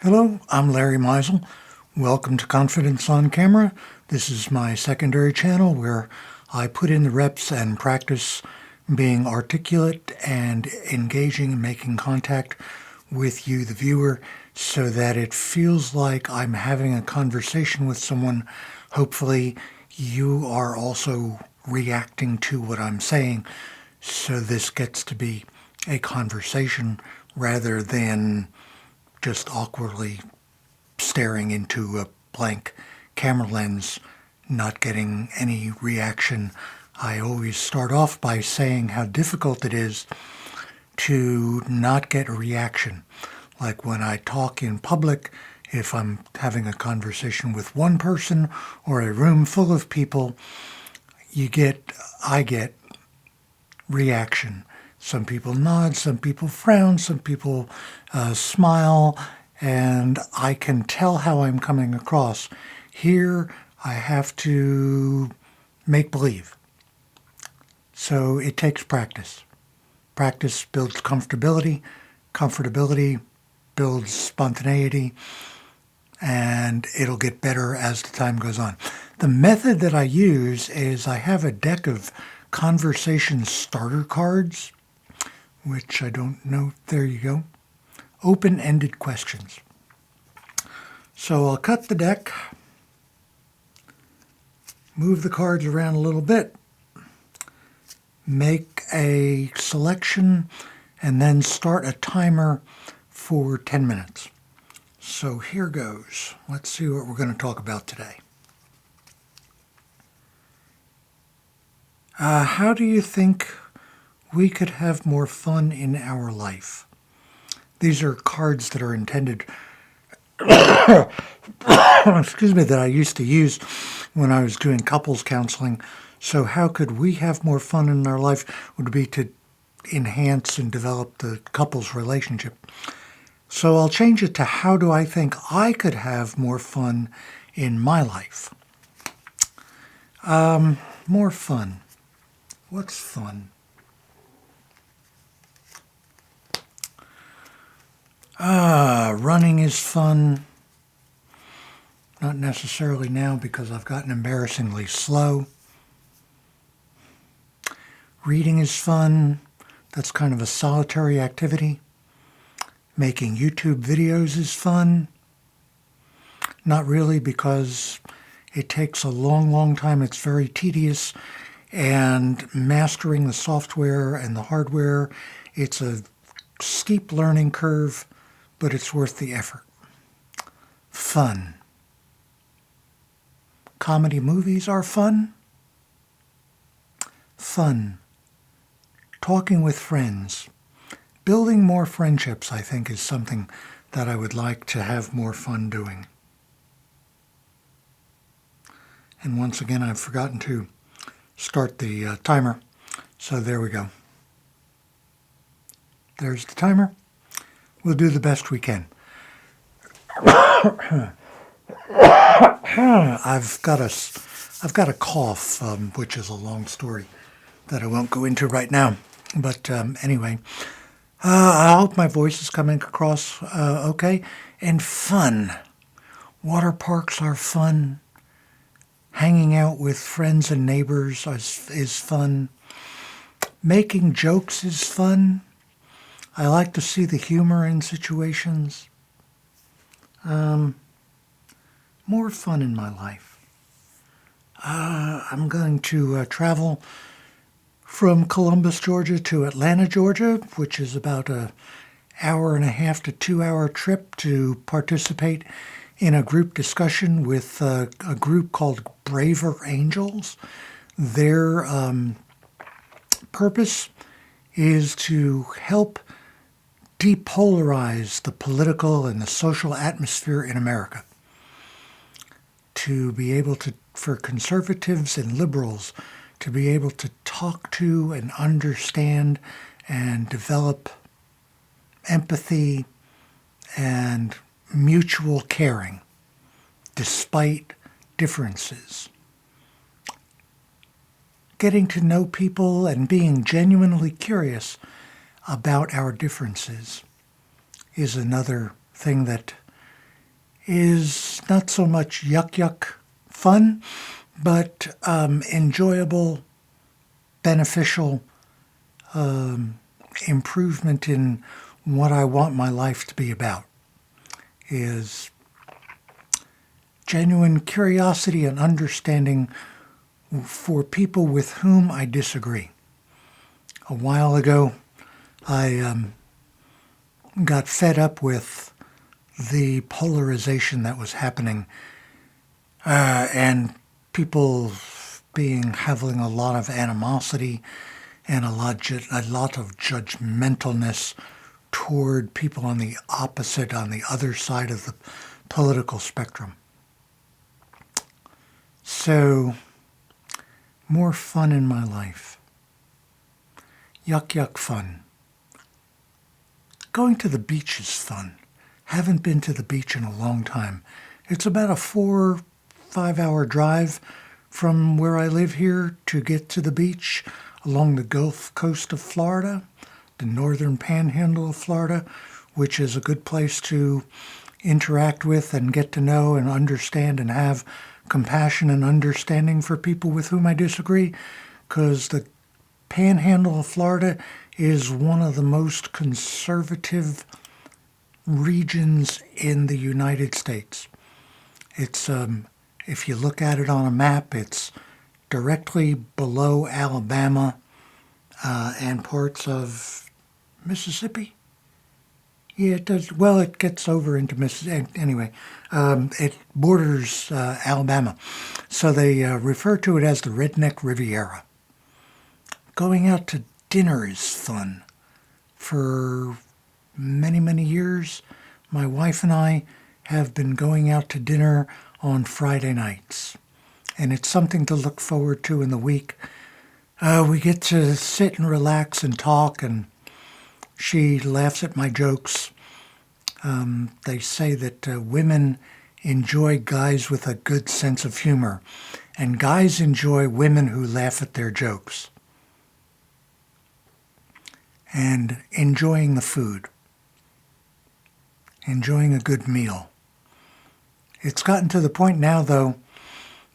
Hello, I'm Larry Meisel. Welcome to Confidence on Camera. This is my secondary channel where I put in the reps and practice being articulate and engaging and making contact with you, the viewer, so that it feels like I'm having a conversation with someone. Hopefully, you are also reacting to what I'm saying, so this gets to be a conversation rather than just awkwardly staring into a blank camera lens, not getting any reaction. I always start off by saying how difficult it is to not get a reaction. Like when I talk in public, if I'm having a conversation with one person or a room full of people, I get reaction. Some people nod, some people frown, some people smile, and I can tell how I'm coming across. Here, I have to make believe. So it takes practice. Practice builds comfortability. Comfortability builds spontaneity, and it'll get better as the time goes on. The method that I use is I have a deck of conversation starter cards, which I don't know. There you go. Open-ended questions. So I'll cut the deck, move the cards around a little bit, make a selection, and then start a timer for 10 minutes. So here goes. Let's see what we're going to talk about today. How do you think we could have more fun in our life? These are cards that are intended, excuse me, that I used to use when I was doing couples counseling. So how could we have more fun in our life would be to enhance and develop the couple's relationship. So I'll change it to how do I think I could have more fun in my life? More fun. What's fun? Running is fun. Not necessarily now because I've gotten embarrassingly slow. Reading is fun. That's kind of a solitary activity. Making YouTube videos is fun. Not really, because it takes a long, long time. It's very tedious. And mastering the software and the hardware, it's a steep learning curve, but it's worth the effort. Fun. Comedy movies are fun. Fun. Talking with friends. Building more friendships, I think, is something that I would like to have more fun doing. And once again, I've forgotten to start the timer. So there we go. There's the timer. We'll do the best we can. I've got a cough, which is a long story that I won't go into right now. But anyway, I hope my voice is coming across okay. And fun. Water parks are fun. Hanging out with friends and neighbors is fun. Making jokes is fun. I like to see the humor in situations. More fun in my life. I'm going to travel from Columbus, Georgia to Atlanta, Georgia, which is about an hour and a half to 2 hour trip to participate in a group discussion with a group called Braver Angels. Their purpose is to help depolarize the political and the social atmosphere in America. To be able to, for conservatives and liberals, to be able to talk to and understand and develop empathy and mutual caring despite differences. Getting to know people and being genuinely curious about our differences is another thing that is not so much yuck fun, but enjoyable, beneficial improvement in what I want my life to be about, is genuine curiosity and understanding for people with whom I disagree. A while ago, I got fed up with the polarization that was happening, and people having a lot of animosity and a lot of judgmentalness toward people on the other side of the political spectrum. So, more fun in my life. Yuck fun. Going to the beach is fun. Haven't been to the beach in a long time. It's about a 4-5 hour drive from where I live here to get to the beach along the Gulf Coast of Florida, the northern panhandle of Florida, which is a good place to interact with and get to know and understand and have compassion and understanding for people with whom I disagree, because the panhandle of Florida is one of the most conservative regions in the United States. It's, if you look at it on a map, it's directly below Alabama and parts of Mississippi. Yeah, it does. Well, it gets over into Mississippi. Anyway, it borders Alabama. So they refer to it as the Redneck Riviera. Going out to dinner is fun. For many years, my wife and I have been going out to dinner on Friday nights. And it's something to look forward to in the week. We get to sit and relax and talk, and she laughs at my jokes. They say that women enjoy guys with a good sense of humor, and guys enjoy women who laugh at their jokes. And enjoying the food. Enjoying a good meal. It's gotten to the point now, though,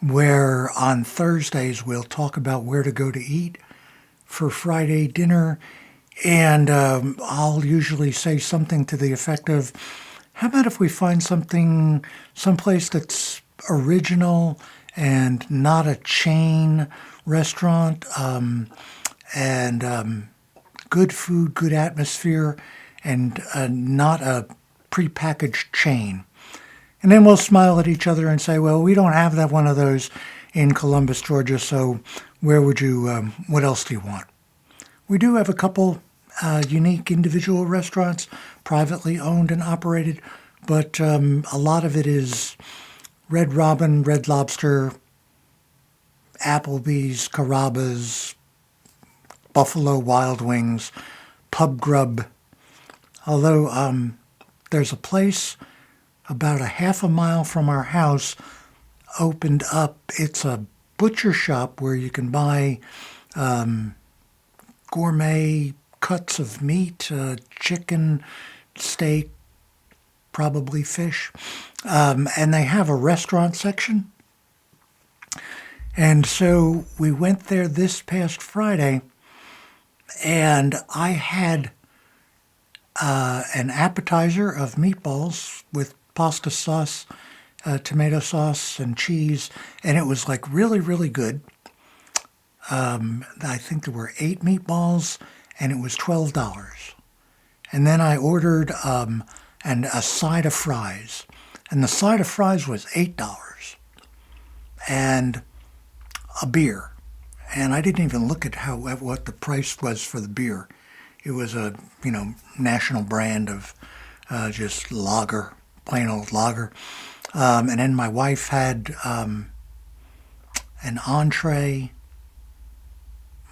where on Thursdays we'll talk about where to go to eat for Friday dinner, and I'll usually say something to the effect of, how about if we find someplace that's original and not a chain restaurant, and good food, good atmosphere, and not a prepackaged chain. And then we'll smile at each other and say, well, we don't have that one of those in Columbus, Georgia, so what else do you want? We do have a couple unique individual restaurants, privately owned and operated, but a lot of it is Red Robin, Red Lobster, Applebee's, Carrabba's, Buffalo Wild Wings, Pub Grub. Although there's a place about a half a mile from our house opened up. It's a butcher shop where you can buy gourmet cuts of meat, chicken, steak, probably fish. And they have a restaurant section. And so we went there this past Friday, and I had an appetizer of meatballs with pasta sauce, tomato sauce, and cheese, and it was like really good. I think there were 8 meatballs, and it was $12. And then I ordered a side of fries, and the side of fries was $8, and a beer. And I didn't even look at what the price was for the beer. It was a national brand of just lager, plain old lager. And then my wife had an entree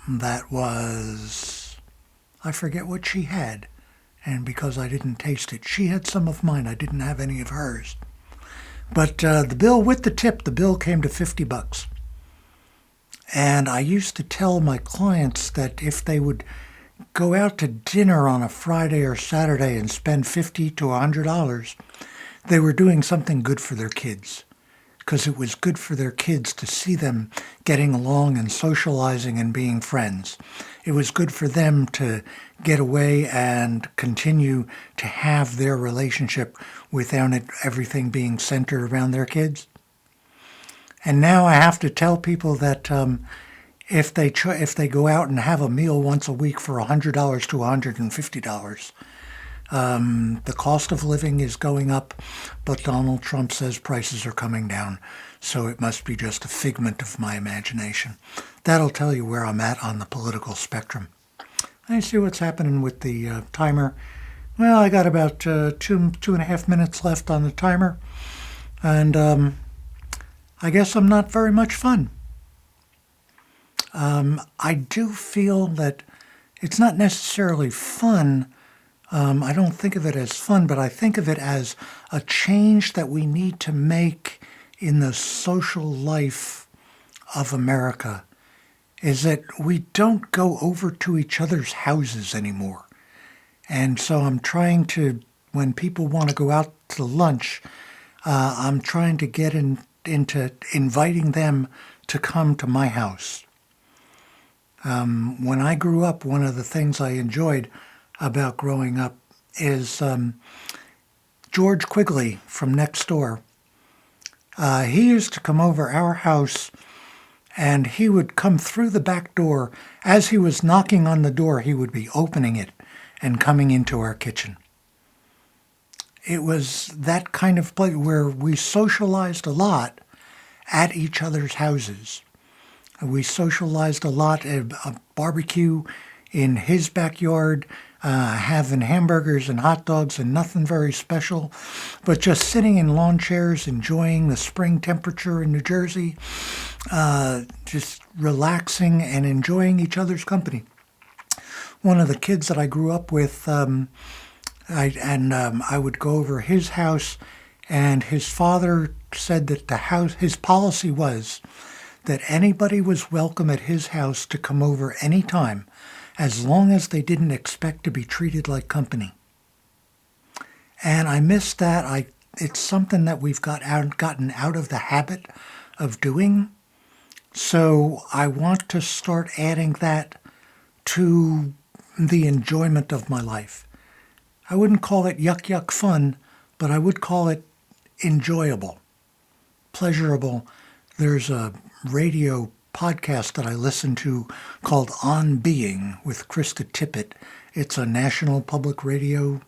that was, I forget what she had. And because I didn't taste it, she had some of mine. I didn't have any of hers. But the bill with the tip, the bill came to $50. And I used to tell my clients that if they would go out to dinner on a Friday or Saturday and spend $50 to $100, they were doing something good for their kids, because it was good for their kids to see them getting along and socializing and being friends. It was good for them to get away and continue to have their relationship without everything being centered around their kids. And now I have to tell people that if they go out and have a meal once a week for $100 to $150, the cost of living is going up, but Donald Trump says prices are coming down, so it must be just a figment of my imagination. That'll tell you where I'm at on the political spectrum. I see what's happening with the timer. Well, I got about 2.5 minutes left on the timer, and I guess I'm not very much fun. I do feel that it's not necessarily fun. I don't think of it as fun, but I think of it as a change that we need to make in the social life of America, is that we don't go over to each other's houses anymore. And so I'm trying to, when people want to go out to lunch, I'm trying to get into inviting them to come to my house. When I grew up, one of the things I enjoyed about growing up is George Quigley from next door. He used to come over our house, and he would come through the back door. As he was knocking on the door, he would be opening it and coming into our kitchen. It was that kind of place where we socialized a lot at each other's houses. We socialized a lot at a barbecue in his backyard, having hamburgers and hot dogs and nothing very special, but just sitting in lawn chairs, enjoying the spring temperature in New Jersey, just relaxing and enjoying each other's company. One of the kids that I grew up with, I would go over his house, and his father said that his policy was that anybody was welcome at his house to come over any time, as long as they didn't expect to be treated like company. And I miss that. It's something that we've gotten out of the habit of doing. So I want to start adding that to the enjoyment of my life. I wouldn't call it yuck fun, but I would call it enjoyable, pleasurable. There's a radio podcast that I listen to called On Being with Krista Tippett. It's a national public radio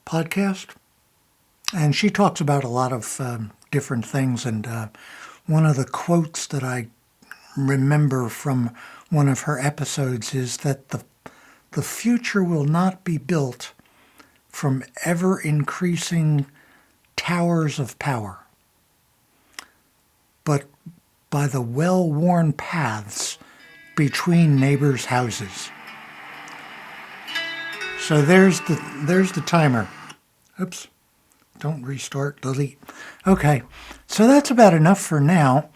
podcast, and she talks about a lot of different things. And one of the quotes that I remember from one of her episodes is that the future will not be built from ever-increasing towers of power, but by the well-worn paths between neighbors' houses. So there's the timer. Oops. Don't restart, delete. Okay, so that's about enough for now.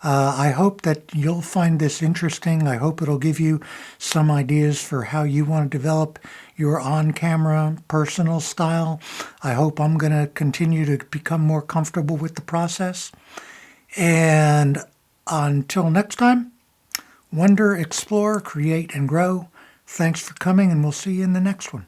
I hope that you'll find this interesting. I hope it'll give you some ideas for how you want to develop your on-camera personal style. I hope I'm going to continue to become more comfortable with the process. And until next time, wonder, explore, create, and grow. Thanks for coming, and we'll see you in the next one.